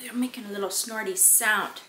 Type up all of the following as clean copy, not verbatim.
You're making a little snorty sound.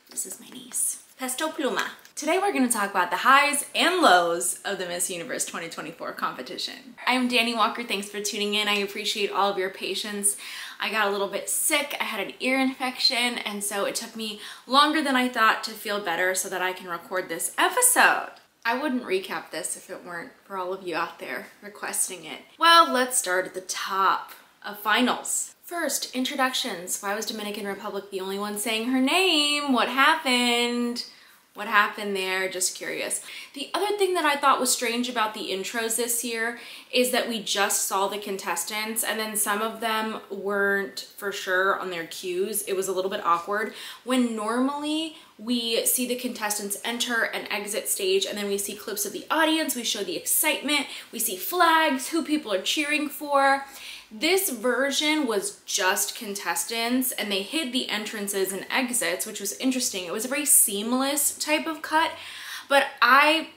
This is my niece. Pesto Pluma. Today we're going to talk about the highs and lows of the Miss Universe 2024 competition. I'm Dani Walker. Thanks for tuning in. I appreciate all of your patience. I got a little bit sick. I had an ear infection, and so it took me longer than I thought to feel better so that I can record this episode. I wouldn't recap this if it weren't for all of you out there requesting it. Well, let's start at the top of finals. First, introductions. Why was Dominican Republic the only one saying her name? What happened? What happened there? Just curious. The other thing that I thought was strange about the intros this year is that we just saw the contestants and then some of them weren't for sure on their cues. It was a little bit awkward when normally we see the contestants enter and exit stage and then we see clips of the audience, we show the excitement, we see flags, who people are cheering for. This version was just contestants and they hid the entrances and exits, which was interesting. It was a very seamless type of cut, but I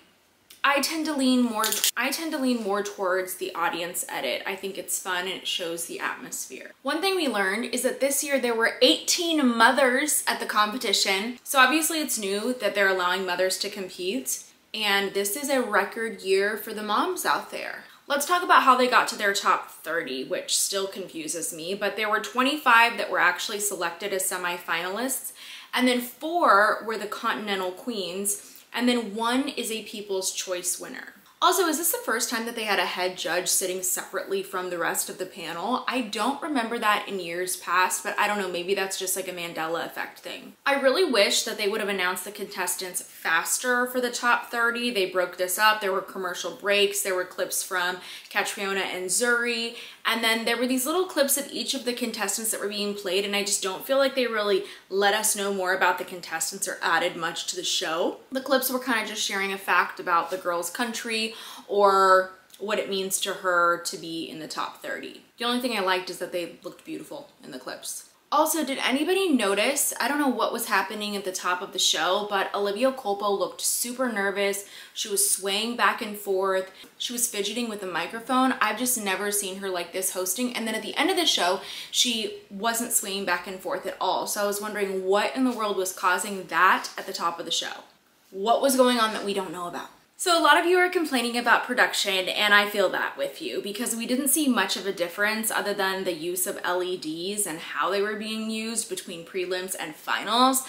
tend to lean more towards the audience edit. I think it's fun and it shows the atmosphere. One thing we learned is that this year there were 18 mothers at the competition. So obviously it's new that they're allowing mothers to compete, and this is a record year for the moms out there. Let's talk about how they got to their top 30, which still confuses me, but there were 25 that were actually selected as semi-finalists, and then 4 were the Continental Queens, and then 1 is a People's Choice winner. Also, is this the first time that they had a head judge sitting separately from the rest of the panel? I don't remember that in years past, but I don't know, maybe that's just like a Mandela effect thing. I really wish that they would have announced the contestants faster for the top 30. They broke this up. There were commercial breaks. There were clips from Catriona and Zuri. And then there were these little clips of each of the contestants that were being played, and I just don't feel like they really let us know more about the contestants or added much to the show. The clips were kind of just sharing a fact about the girl's country or what it means to her to be in the top 30. The only thing I liked is that they looked beautiful in the clips. Also, did anybody notice, I don't know what was happening at the top of the show, but Olivia Culpo looked super nervous. She was swaying back and forth. She was fidgeting with the microphone. I've just never seen her like this hosting. And then at the end of the show, she wasn't swaying back and forth at all. So I was wondering what in the world was causing that at the top of the show. What was going on that we don't know about? So a lot of you are complaining about production, and I feel that with you because we didn't see much of a difference other than the use of LEDs and how they were being used between prelims and finals.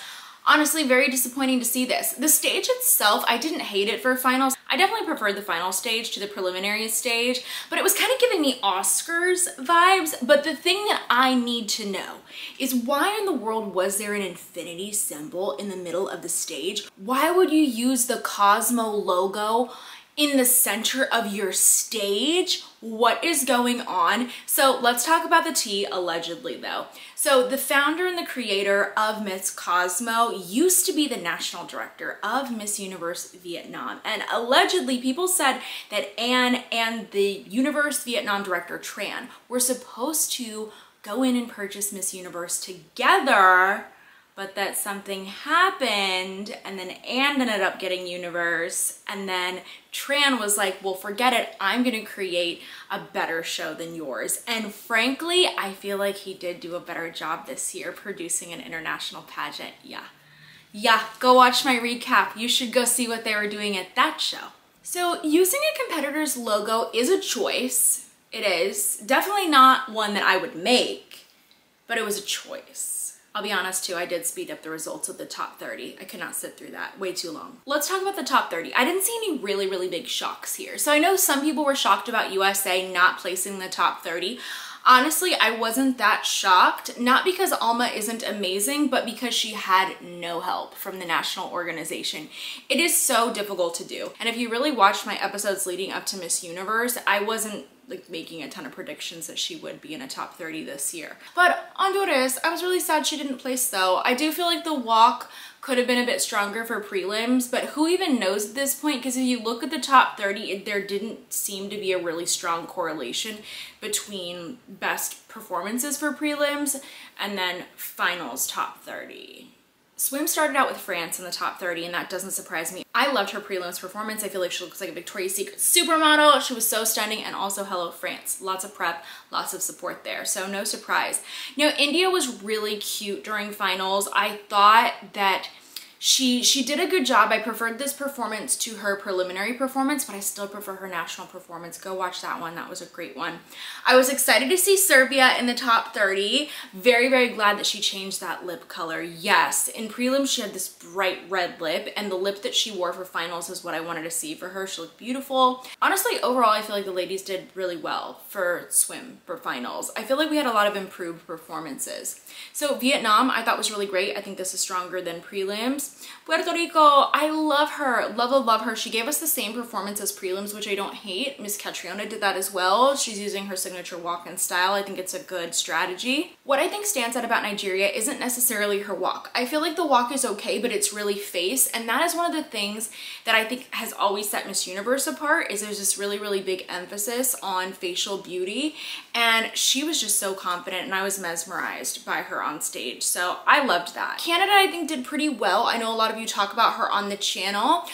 Honestly, very disappointing to see this. The stage itself, I didn't hate it for finals. I definitely preferred the final stage to the preliminary stage, but it was kind of giving me Oscars vibes. But the thing that I need to know is why in the world was there an infinity symbol in the middle of the stage? Why would you use the Cosmo logo in the center of your stage? What is going on? So let's talk about the tea, allegedly though. So the founder and the creator of Miss Cosmo used to be the national director of Miss Universe Vietnam. And allegedly people said that Anne and the Universe Vietnam director Tran were supposed to go in and purchase Miss Universe together, but that something happened and then Anne ended up getting Universe, and then Tran was like, well, forget it, I'm gonna create a better show than yours. And frankly, I feel like he did do a better job this year producing an international pageant. Yeah, go watch my recap. You should go see what they were doing at that show. So using a competitor's logo is a choice. It is. Definitely not one that I would make, but it was a choice. I'll be honest too, I did speed up the results of the top 30. I could not sit through that, way too long. Let's talk about the top 30. I didn't see any really big shocks here. So I know some people were shocked about USA not placing the top 30. Honestly, I wasn't that shocked, not because Alma isn't amazing, but because she had no help from the national organization. It is so difficult to do. And if you really watched my episodes leading up to Miss Universe, I wasn't like making a ton of predictions that she would be in a top 30 this year. But Honduras, I was really sad she didn't place though. I do feel like the walk could have been a bit stronger for prelims, but who even knows at this point? Because if you look at the top 30, there didn't seem to be a really strong correlation between best performances for prelims and then finals top 30. Swim started out with France in the top 30, and that doesn't surprise me. I loved her prelims performance. I feel like she looks like a Victoria's Secret supermodel. She was so stunning, and also hello France. Lots of prep, lots of support there, so no surprise. Now, India was really cute during finals. I thought that she did a good job. I preferred this performance to her preliminary performance, but I still prefer her national performance. Go watch that one. That was a great one. I was excited to see Serbia in the top 30. Very, very glad that she changed that lip color. Yes, in prelims she had this bright red lip, and the lip that she wore for finals is what I wanted to see for her. She looked beautiful. Honestly, overall, I feel like the ladies did really well for swim for finals. I feel like we had a lot of improved performances. So Vietnam, I thought was really great. I think this is stronger than prelims. Puerto Rico, I love her. Love her. She gave us the same performance as prelims, which I don't hate. Miss Catriona did that as well. She's using her signature walk and style. I think it's a good strategy. What I think stands out about Nigeria isn't necessarily her walk. I feel like the walk is okay, but it's really face, and that is one of the things that I think has always set Miss Universe apart, is there's this really, really big emphasis on facial beauty, and she was just so confident, and I was mesmerized by her on stage, so I loved that. Canada, I think, did pretty well. I know a lot of you talk about her on the channel.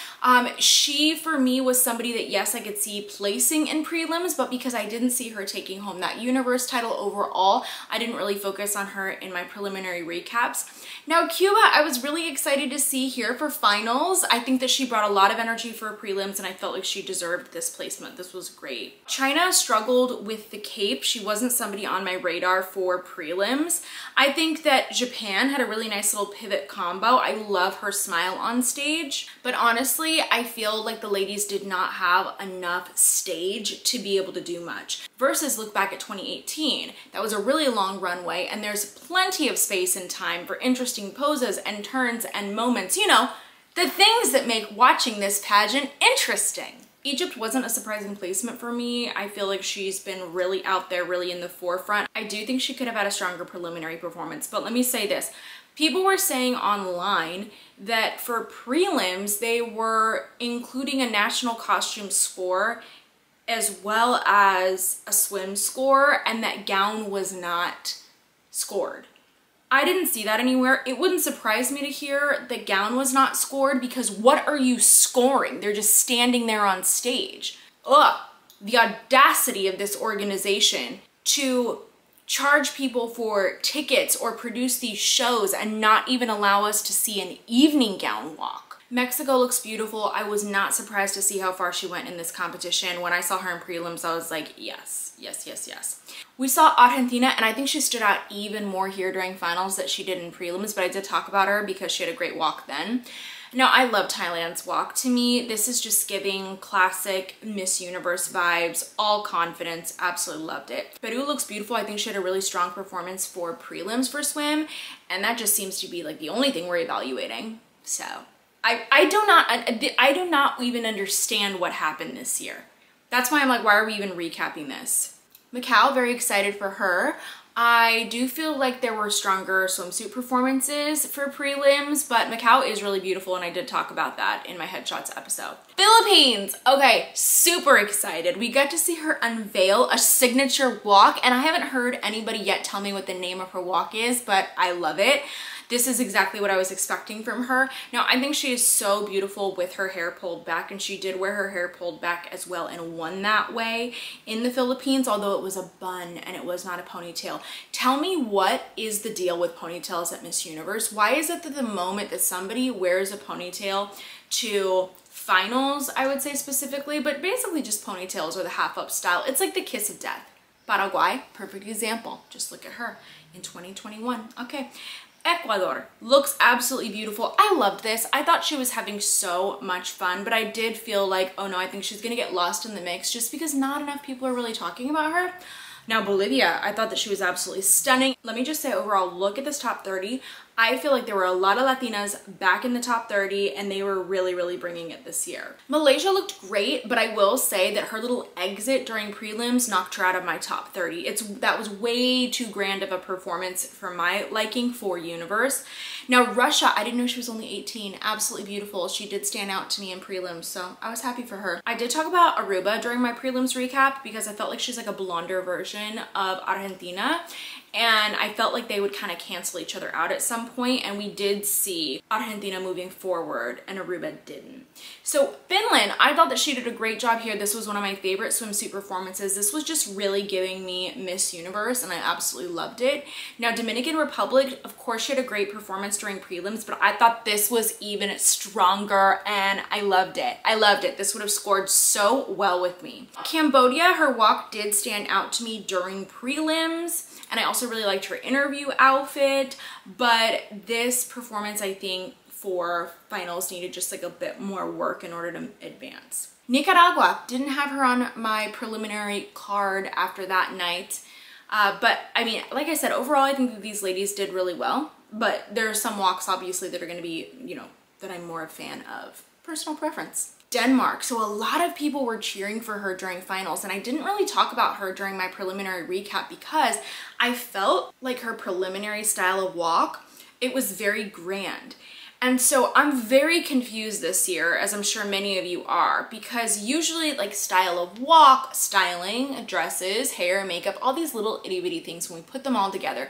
She, for me, was somebody that, yes, I could see placing in prelims, but because I didn't see her taking home that Universe title overall, I didn't really focus on her in my preliminary recaps. Now, Cuba, I was really excited to see here for finals. I think that she brought a lot of energy for prelims, and I felt like she deserved this placement. This was great. China struggled with the cape. She wasn't somebody on my radar for prelims. I think that Japan had a really nice little pivot combo. I love her smile on stage, but honestly, I feel like the ladies did not have enough stage to be able to do much. Versus look back at 2018. That was a really long runway, and there's plenty of space and time for interesting poses and turns and moments, you know, the things that make watching this pageant interesting. Egypt wasn't a surprising placement for me. I feel like she's been really out there, really in the forefront. I do think she could have had a stronger preliminary performance, but let me say this. People were saying online that for prelims, they were including a national costume score as well as a swim score, and that gown was not scored. I didn't see that anywhere. It wouldn't surprise me to hear the gown was not scored, because what are you scoring? They're just standing there on stage. Ugh, the audacity of this organization to charge people for tickets or produce these shows and not even allow us to see an evening gown walk. Mexico looks beautiful. I was not surprised to see how far she went in this competition. When I saw her in prelims, I was like, yes, yes, yes, yes. We saw Argentina, and I think she stood out even more here during finals than she did in prelims, but I did talk about her because she had a great walk then. Now, I love Thailand's walk. To me, this is just giving classic Miss Universe vibes, all confidence, absolutely loved it. Peru looks beautiful. I think she had a really strong performance for prelims for swim, and that just seems to be like the only thing we're evaluating. So I do not even understand what happened this year. That's why I'm like, why are we even recapping this? Macau, very excited for her. I do feel like there were stronger swimsuit performances for prelims, but Macau is really beautiful, and I did talk about that in my headshots episode. Philippines, okay, super excited. We got to see her unveil a signature walk, and I haven't heard anybody yet tell me what the name of her walk is, but I love it. This is exactly what I was expecting from her. Now, I think she is so beautiful with her hair pulled back, and she did wear her hair pulled back as well and won that way in the Philippines, although it was a bun and it was not a ponytail. Tell me, what is the deal with ponytails at Miss Universe? Why is it that the moment that somebody wears a ponytail to finals, I would say specifically, but basically just ponytails or the half up style, it's like the kiss of death. Paraguay, perfect example. Just look at her in 2021. Okay. Ecuador looks absolutely beautiful. I loved this. I thought she was having so much fun, but I did feel like, oh no, I think she's gonna get lost in the mix just because not enough people are really talking about her. Now, Bolivia, I thought that she was absolutely stunning. Let me just say overall, look at this top 30. I feel like there were a lot of Latinas back in the top 30, and they were really, really bringing it this year. Malaysia looked great, but I will say that her little exit during prelims knocked her out of my top 30. That was way too grand of a performance for my liking for Universe. Now, Russia, I didn't know she was only 18. Absolutely beautiful. She did stand out to me in prelims, so I was happy for her. I did talk about Aruba during my prelims recap because I felt like she's like a blonder version of Argentina. and I felt like they would kind of cancel each other out at some point, and we did see Argentina moving forward and Aruba didn't. So Finland, I thought that she did a great job here. This was one of my favorite swimsuit performances. This was just really giving me Miss Universe, and I absolutely loved it. Now Dominican Republic, of course, she had a great performance during prelims, but I thought this was even stronger, and I loved it. I loved it. This would have scored so well with me. Cambodia, her walk did stand out to me during prelims, and I also really liked her interview outfit, but this performance, I think, for finals needed just like a bit more work in order to advance. Nicaragua, didn't have her on my preliminary card after that night, but I mean, like I said, overall I think that these ladies did really well, but there are some walks obviously that are going to be, you know, that I'm more a fan of. Personal preference. Denmark, so a lot of people were cheering for her during finals, and I didn't really talk about her during my preliminary recap because I felt like her preliminary style of walk, it was very grand. And so I'm very confused this year, as I'm sure many of you are, because usually like style of walk, styling, dresses, hair, makeup, all these little itty bitty things, when we put them all together,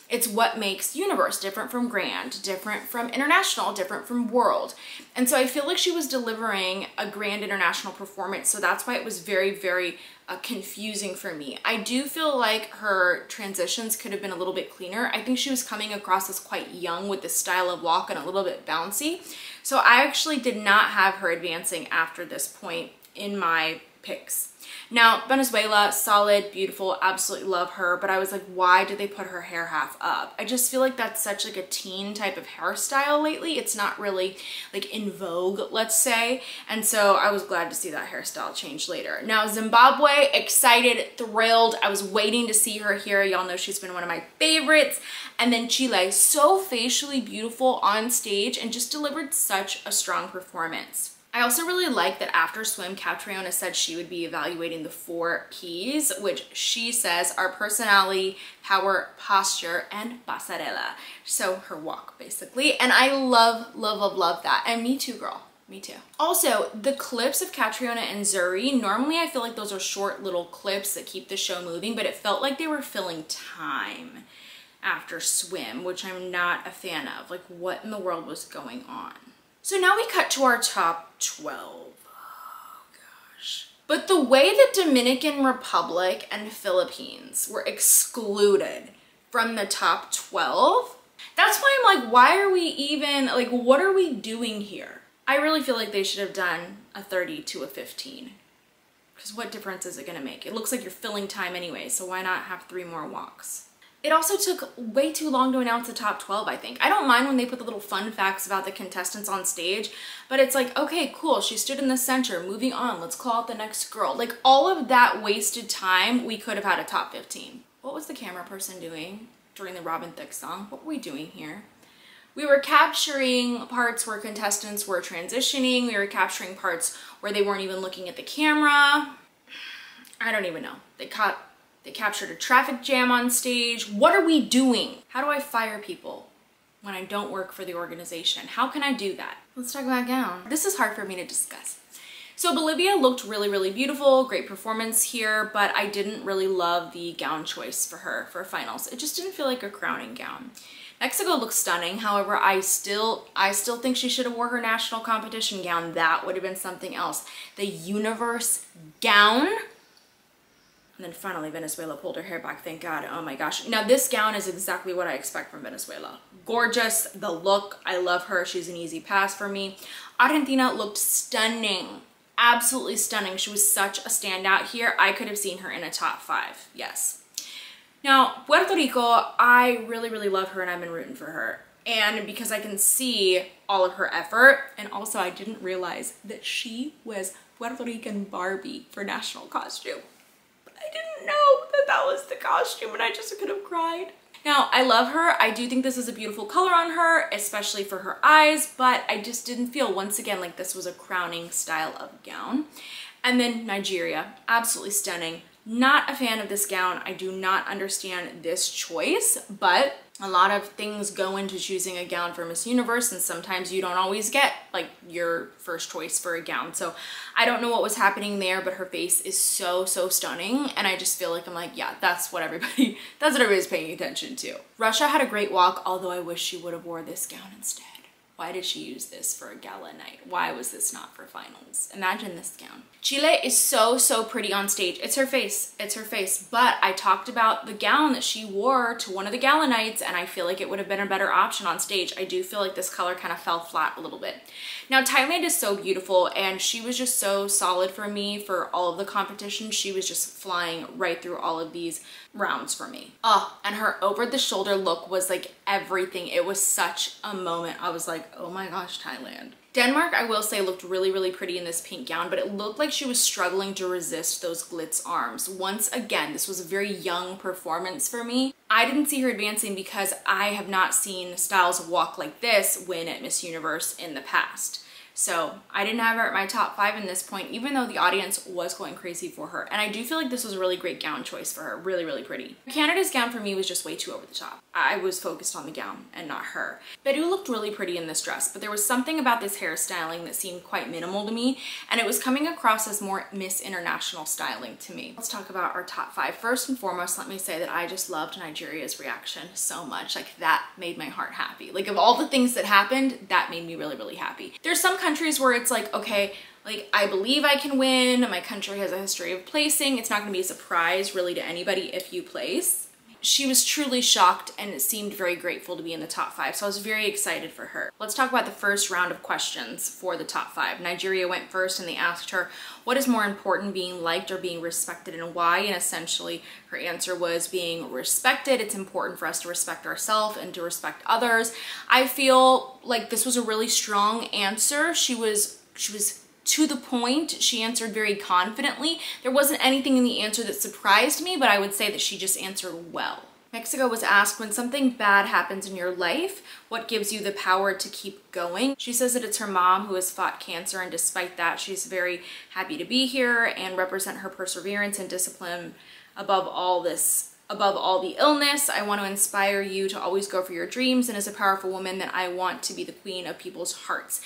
it's what makes Universe different from Grand, different from International, different from World. And so I feel like she was delivering a Grand International performance, so that's why it was very, very confusing for me. I do feel like her transitions could have been a little bit cleaner. I think she was coming across as quite young with this style of walk and a little bit bouncy. So I actually did not have her advancing after this point in my picks. Now, Venezuela, solid, beautiful, absolutely love her, but I was like, why did they put her hair half up? I just feel like that's such like a teen type of hairstyle lately. It's not really like in vogue, let's say. And so I was glad to see that hairstyle change later. Now, Zimbabwe, excited, thrilled. I was waiting to see her here. Y'all know she's been one of my favorites. And then Chile, so facially beautiful on stage and just delivered such a strong performance. I also really like that after swim, Catriona said she would be evaluating the 4 Ps, which she says are personality, power, posture, and pasarela. So her walk, basically. And I love, love, love, love that. And me too, girl. Me too. Also, the clips of Catriona and Zuri, normally I feel like those are short little clips that keep the show moving, but it felt like they were filling time after swim, which I'm not a fan of. Like, what in the world was going on? So now we cut to our top 12. Oh gosh. But the way the Dominican Republic and Philippines were excluded from the top 12, that's why I'm like, why are we even, like, what are we doing here? I really feel like they should have done a 30 to a 15. Because what difference is it gonna make? It looks like you're filling time anyway, so why not have 3 more walks? It also took way too long to announce the top 12, I think. I don't mind when they put the little fun facts about the contestants on stage, but it's like, okay, cool, she stood in the center, moving on, let's call out the next girl. Like, all of that wasted time, we could have had a top 15. What was the camera person doing during the Robin Thicke song? What were we doing here? We were capturing parts where contestants were transitioning. We were capturing parts where they weren't even looking at the camera. I don't even know. They captured a traffic jam on stage. What are we doing? How do I fire people when I don't work for the organization? How can I do that? Let's talk about gown. This is hard for me to discuss. So Bolivia looked really, really beautiful. Great performance here, but I didn't really love the gown choice for her for finals. It just didn't feel like a crowning gown. Mexico looks stunning. However, I still think she should have wore her national competition gown. That would have been something else. The Universe gown. And then finally, Venezuela pulled her hair back, thank God. Oh my gosh. Now this gown is exactly what I expect from Venezuela. Gorgeous, the look, I love her. She's an easy pass for me. Argentina looked stunning, absolutely stunning. She was such a standout here. I could have seen her in a top 5, yes. Now, Puerto Rico, I really, really love her and I've been rooting for her. And because I can see all of her effort, and also I didn't realize that she was Puerto Rican Barbie for national costume. I didn't know that that was the costume and I just could have cried. Now, I love her. I do think this is a beautiful color on her, especially for her eyes, but I just didn't feel, once again, like this was a crowning style of gown. And then Nigeria, absolutely stunning. Not a fan of this gown. I do not understand this choice, but a lot of things go into choosing a gown for Miss Universe, and sometimes you don't always get like your first choice for a gown. So I don't know what was happening there, but her face is so stunning, and I just feel like I'm like, yeah, that's what everybody's paying attention to. Russia had a great walk, although I wish she would have wore this gown instead. Why did she use this for a gala night? Why was this not for finals? Imagine this gown. Chile is so pretty on stage. It's her face, but I talked about the gown that she wore to one of the gala nights, and I feel like it would have been a better option on stage. I do feel like this color kind of fell flat a little bit. Now, Thailand is so beautiful, and she was just so solid for me for all of the competition. She was just flying right through all of these rounds for me. Oh, and her over the shoulder look was like everything. It was such a moment. I was like, oh my gosh, Thailand. Denmark, I will say, looked really pretty in this pink gown, but it looked like she was struggling to resist those glitz arms. Once again, this was a very young performance for me. I didn't see her advancing because I have not seen styles walk like this win at Miss Universe in the past. So I didn't have her at my top 5 in this point, even though the audience was going crazy for her. And I do feel like this was a really great gown choice for her. Really pretty. Canada's gown for me was just way too over the top. I was focused on the gown and not her. Bedu looked really pretty in this dress, but there was something about this hairstyling that seemed quite minimal to me, and it was coming across as more Miss International styling to me. Let's talk about our top 5. First and foremost, let me say that I just loved Nigeria's reaction so much. Like, that made my heart happy. Like, of all the things that happened, that made me really happy. There's some countries where it's like, okay, like, I believe I can win. My country has a history of placing. It's not gonna be a surprise really to anybody if you place. She was truly shocked and seemed very grateful to be in the top 5, so I was very excited for her. Let's talk about the first round of questions for the top 5. Nigeria went first, and they asked her, what is more important, being liked or being respected, and why? And essentially her answer was being respected. It's important for us to respect ourselves and to respect others. I feel like this was a really strong answer. She was to the point. She answered very confidently. There wasn't anything in the answer that surprised me, but I would say that she just answered well. Mexico was asked, when something bad happens in your life, what gives you the power to keep going? She says that it's her mom who has fought cancer, and despite that, she's very happy to be here and represent her perseverance and discipline above all the illness. I want to inspire you to always go for your dreams, and as a powerful woman, that I want to be the queen of people's hearts.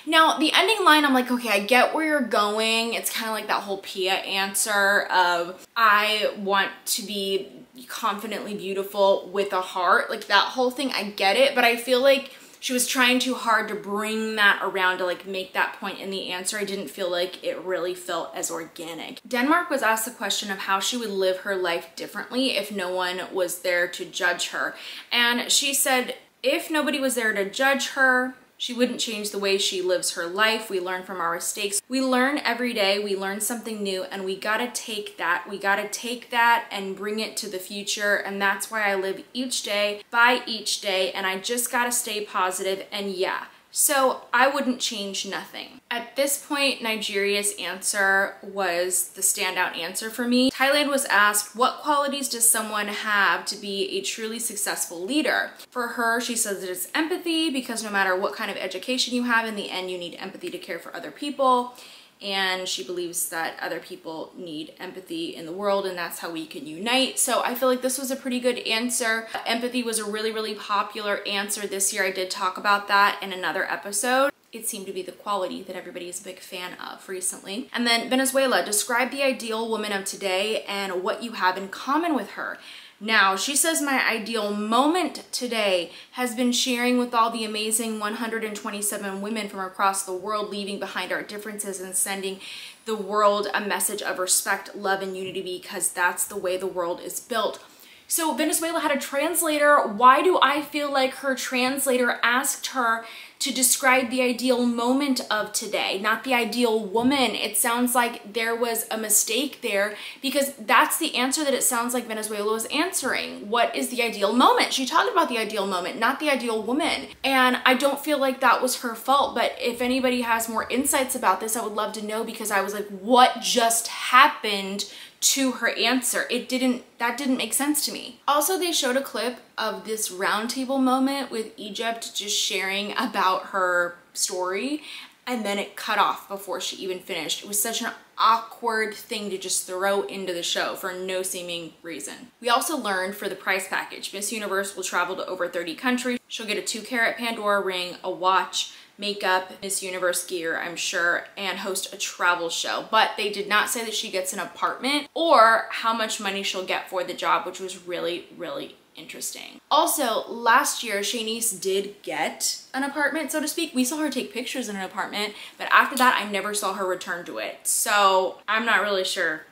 Now, the ending line, I'm like, okay, I get where you're going. It's kind of like that whole Pia answer of, I want to be confidently beautiful with a heart. Like, that whole thing, I get it, but I feel like she was trying too hard to bring that around to like make that point in the answer. I didn't feel like it really felt as organic. Denmark was asked the question of how she would live her life differently if no one was there to judge her. And she said, if nobody was there to judge her, she wouldn't change the way she lives her life. We learn from our mistakes. We learn every day. We learn something new, and we gotta take that. We gotta take that and bring it to the future. And that's why I live each day by each day, and I just gotta stay positive. And yeah, so I wouldn't change nothing. At this point, Nigeria's answer was the standout answer for me. Thailand was asked, what qualities does someone have to be a truly successful leader? For her, she says that it's empathy, because no matter what kind of education you have, in the end, you need empathy to care for other people. And she believes that other people need empathy in the world, and that's how we can unite. So I feel like this was a pretty good answer. Empathy was a really popular answer this year. I did talk about that in another episode. It seemed to be the quality that everybody is a big fan of recently. And then Venezuela, describe the ideal woman of today and what you have in common with her. Now, she says my ideal moment today has been sharing with all the amazing 127 women from across the world, leaving behind our differences and sending the world a message of respect, love, and unity, because that's the way the world is built. So Venezuela had a translator. Why do I feel like her translator asked her to describe the ideal moment of today, not the ideal woman? It sounds like there was a mistake there, because that's the answer that it sounds like Venezuela was answering. What is the ideal moment? She talked about the ideal moment, not the ideal woman. And I don't feel like that was her fault, but if anybody has more insights about this, I would love to know, because I was like, what just happened to her answer? That didn't make sense to me. Also, they showed a clip of this roundtable moment with Egypt just sharing about her story. and then it cut off before she even finished. It was such an awkward thing to just throw into the show for no seeming reason. We also learned for the prize package, Miss Universe will travel to over 30 countries. She'll get a 2-carat Pandora ring, a watch, makeup, Miss Universe gear, I'm sure, and host a travel show. But they did not say that she gets an apartment or how much money she'll get for the job, which was really, really interesting. Also, last year, Shanice did get an apartment, so to speak. We saw her take pictures in an apartment, but after that, I never saw her return to it. So I'm not really sure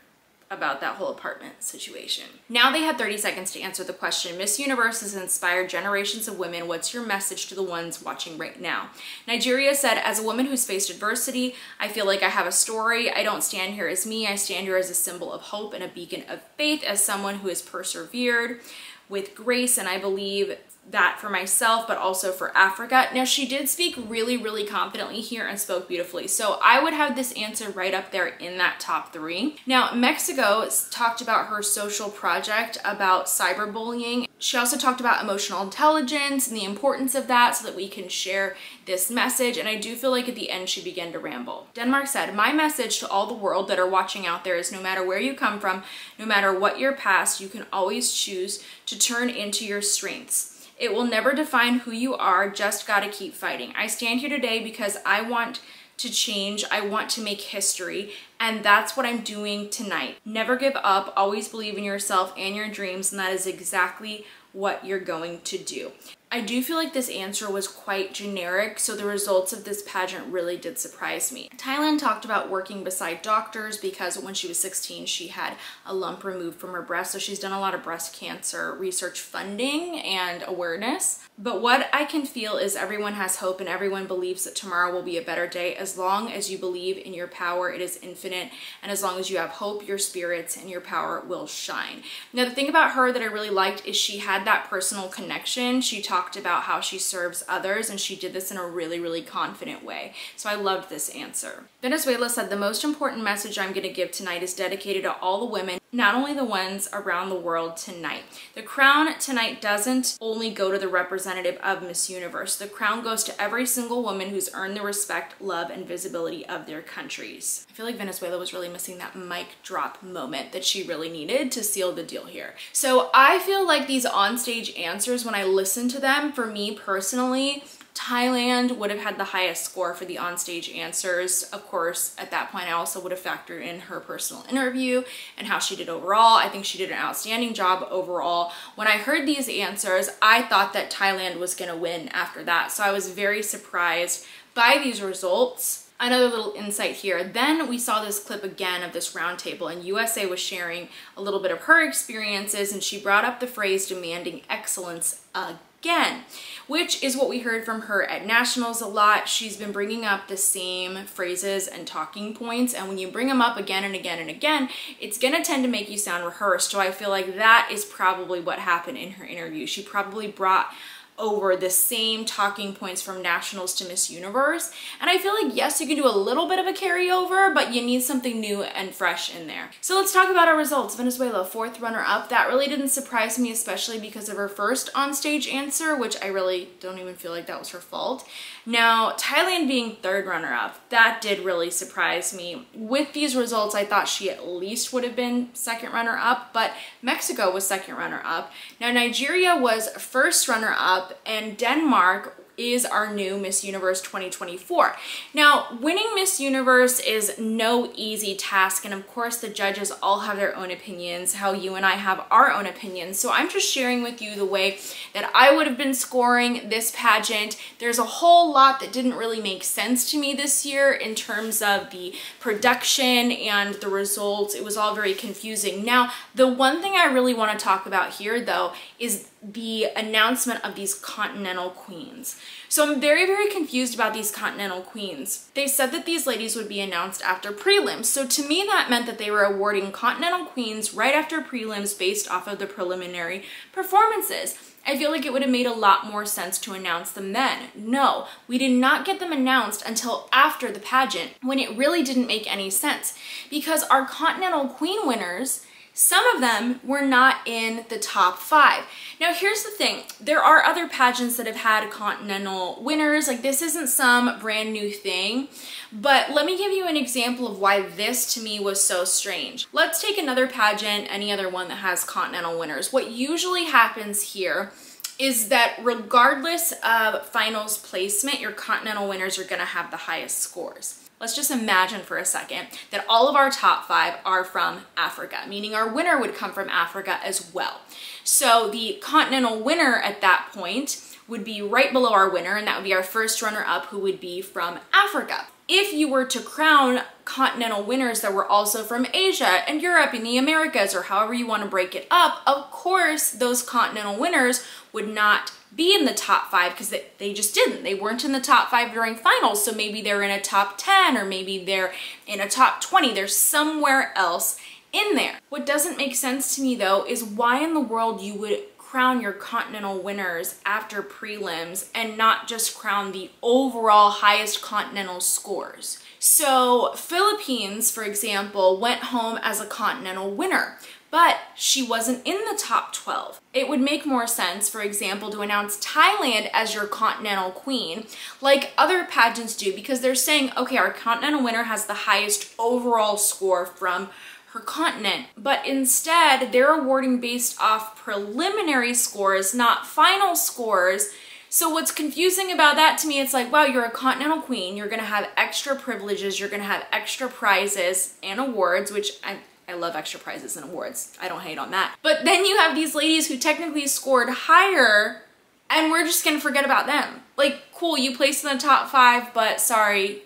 about that whole apartment situation. Now they had 30 seconds to answer the question. Miss Universe has inspired generations of women. What's your message to the ones watching right now? Nigeria said, as a woman who's faced adversity, I feel like I have a story. I don't stand here as me. I stand here as a symbol of hope and a beacon of faith, as someone who has persevered with grace, and I believe that for myself, but also for Africa. Now, she did speak really, really confidently here and spoke beautifully. So I would have this answer right up there in that top 3. Now, Mexico talked about her social project about cyberbullying. She also talked about emotional intelligence and the importance of that so that we can share this message. And I do feel like at the end, she began to ramble. Denmark said, my message to all the world that are watching out there is no matter where you come from, no matter what your past, you can always choose to turn into your strengths. It will never define who you are, just gotta keep fighting. I stand here today because I want to change, I want to make history, and that's what I'm doing tonight. Never give up, always believe in yourself and your dreams, and that is exactly what you're going to do. I do feel like this answer was quite generic, so the results of this pageant really did surprise me. Thailand talked about working beside doctors because when she was 16, she had a lump removed from her breast, so she's done a lot of breast cancer research funding and awareness. But what I can feel is everyone has hope and everyone believes that tomorrow will be a better day. As long as you believe in your power, it is infinite, and as long as you have hope, your spirits and your power will shine. Now, the thing about her that I really liked is she had that personal connection. She talked about how she serves others, and she did this in a really, really confident way. So I loved this answer. Venezuela said, the most important message I'm going to give tonight is dedicated to all the women, not only the ones around the world tonight. The crown tonight doesn't only go to the representative of Miss Universe. The crown goes to every single woman who's earned the respect, love, and visibility of their countries. I feel like Venezuela was really missing that mic drop moment that she really needed to seal the deal here. So I feel like these onstage answers, when I listen to them, for me personally, Thailand would have had the highest score for the onstage answers. Of course, at that point, I also would have factored in her personal interview and how she did overall. I think she did an outstanding job overall. When I heard these answers, I thought that Thailand was gonna win after that. So I was very surprised by these results. Another little insight here. Then we saw this clip again of this round table, and USA was sharing a little bit of her experiences, and she brought up the phrase demanding excellence again, which is what we heard from her at nationals a lot. She's been bringing up the same phrases and talking points, and when you bring them up again and again and again, it's gonna tend to make you sound rehearsed. So I feel like that is probably what happened in her interview. She probably brought over the same talking points from nationals to Miss Universe. And I feel like, yes, you can do a little bit of a carryover, but you need something new and fresh in there. So let's talk about our results. Venezuela, 4th runner-up. That really didn't surprise me, especially because of her first onstage answer, which I really don't even feel like that was her fault. Now, Thailand being 3rd runner-up, that did really surprise me. With these results, I thought she at least would have been 2nd runner-up, but Mexico was 2nd runner-up. Now, Nigeria was 1st runner-up, and Denmark is our new Miss Universe 2024. Now, winning Miss Universe is no easy task, and of course the judges all have their own opinions, how you and I have our own opinions. So I'm just sharing with you the way that I would have been scoring this pageant. There's a whole lot that didn't really make sense to me this year in terms of the production and the results. It was all very confusing. Now, the one thing I really want to talk about here though is the announcement of these continental queens. So I'm very, very confused about these continental queens. They said that these ladies would be announced after prelims. So to me, that meant that they were awarding continental queens right after prelims based off of the preliminary performances. I feel like it would have made a lot more sense to announce them then. No, we did not get them announced until after the pageant, when it really didn't make any sense, because our continental queen winners Some of them were not in the top 5. Now here's the thing, there are other pageants that have had continental winners, like this isn't some brand new thing, but let me give you an example of why this to me was so strange. Let's take another pageant, any other one that has continental winners. What usually happens here is that regardless of finals placement, your continental winners are gonna have the highest scores. Let's just imagine for a second that all of our top 5 are from Africa, meaning our winner would come from Africa as well. So the continental winner at that point would be right below our winner, and that would be our first runner-up who would be from Africa. If you were to crown continental winners that were also from Asia and Europe and the Americas, or however you want to break it up, of course those continental winners would not be in the top 5 because they just didn't. They weren't in the top 5 during finals, so maybe they're in a top 10 or maybe they're in a top 20. They're somewhere else in there. What doesn't make sense to me though is why in the world you would crown your continental winners after prelims and not just crown the overall highest continental scores. So Philippines, for example, went home as a continental winner, but she wasn't in the top 12. It would make more sense, for example, to announce Thailand as your continental queen, like other pageants do, because they're saying, okay, our continental winner has the highest overall score from her continent, but instead they're awarding based off preliminary scores, not final scores. So what's confusing about that to me, it's like, wow, you're a continental queen, you're gonna have extra privileges, you're gonna have extra prizes and awards, which I love extra prizes and awards. I don't hate on that. But then you have these ladies who technically scored higher and we're just gonna forget about them. Like, cool, you placed in the top 5, but sorry,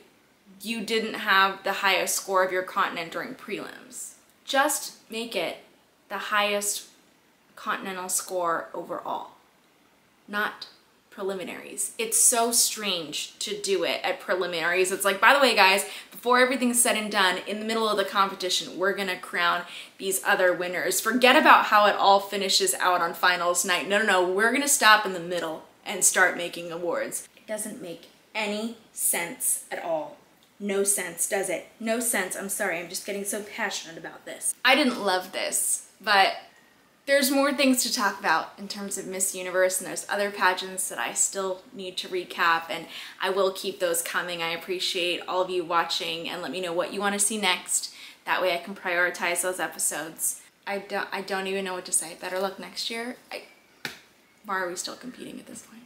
you didn't have the highest score of your continent during prelims. Just make it the highest continental score overall, not preliminaries. It's so strange to do it at preliminaries. It's like, by the way, guys, before everything's said and done, in the middle of the competition, we're gonna crown these other winners. Forget about how it all finishes out on finals night. No, no, no, we're gonna stop in the middle and start making awards. It doesn't make any sense at all. No sense, does it? No sense. I'm sorry, I'm just getting so passionate about this. I didn't love this, but there's more things to talk about in terms of Miss Universe, and there's other pageants that I still need to recap, and I will keep those coming. I appreciate all of you watching, and let me know what you want to see next. That way I can prioritize those episodes. I don't even know what to say. Better luck next year. Why are we still competing at this point?